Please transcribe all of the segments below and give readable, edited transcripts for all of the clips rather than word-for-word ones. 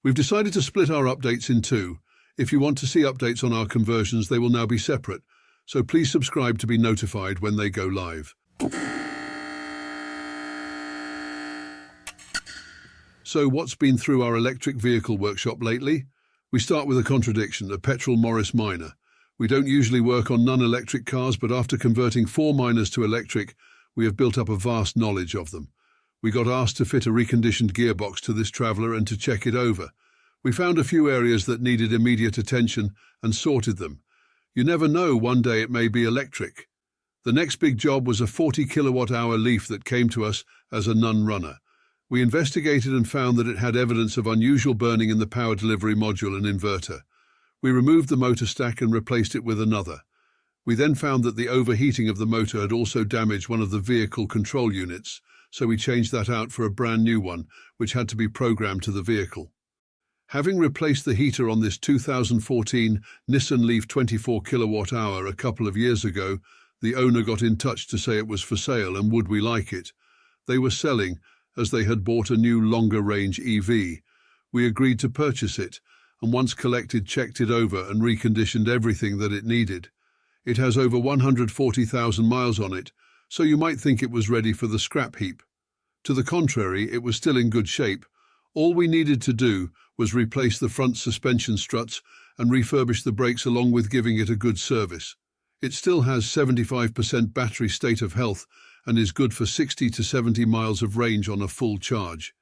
We've decided to split our updates in two. If you want to see updates on our conversions, they will now be separate, so please subscribe to be notified when they go live. So what's been through our electric vehicle workshop lately? We start with a contradiction, a petrol Morris Minor. We don't usually work on non-electric cars, but after converting 4 Minors to electric, we have built up a vast knowledge of them. We got asked to fit a reconditioned gearbox to this traveller and to check it over. We found a few areas that needed immediate attention and sorted them. You never know, one day it may be electric. The next big job was a 40 kilowatt-hour Leaf that came to us as a non-runner. We investigated and found that it had evidence of unusual burning in the power delivery module and inverter. We removed the motor stack and replaced it with another. We then found that the overheating of the motor had also damaged one of the vehicle control units, so we changed that out for a brand new one, which had to be programmed to the vehicle. Having replaced the heater on this 2014 Nissan Leaf 24 kilowatt-hour a couple of years ago, the owner got in touch to say it was for sale and would we like it. They were selling, as they had bought a new longer-range EV. We agreed to purchase it, and once collected, checked it over and reconditioned everything that it needed. It has over 140,000 miles on it, so you might think it was ready for the scrap heap. To the contrary, it was still in good shape. All we needed to do was replace the front suspension struts and refurbish the brakes along with giving it a good service. It still has 75% battery state of health and is good for 60 to 70 miles of range on a full charge.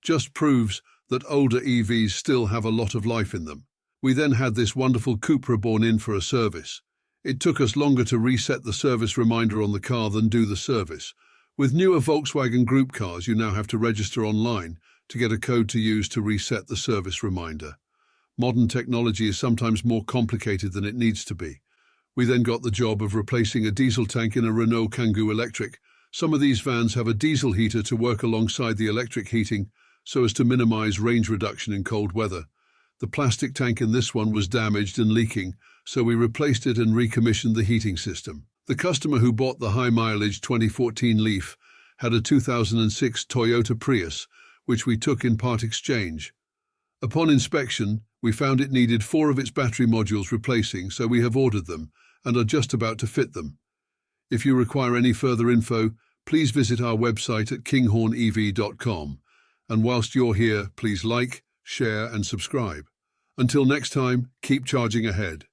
Just proves that older EVs still have a lot of life in them. We then had this wonderful Cupra Born in for a service. It took us longer to reset the service reminder on the car than do the service. With newer Volkswagen Group cars, you now have to register online to get a code to use to reset the service reminder. Modern technology is sometimes more complicated than it needs to be. We then got the job of replacing a diesel tank in a Renault Kangoo electric. Some of these vans have a diesel heater to work alongside the electric heating so as to minimize range reduction in cold weather. The plastic tank in this one was damaged and leaking, so we replaced it and recommissioned the heating system. The customer who bought the high-mileage 2014 Leaf had a 2006 Toyota Prius, which we took in part exchange. Upon inspection, we found it needed 4 of its battery modules replacing, so we have ordered them and are just about to fit them. If you require any further info, please visit our website at kinghornev.com. And whilst you're here, please like, share and subscribe. Until next time, keep charging ahead.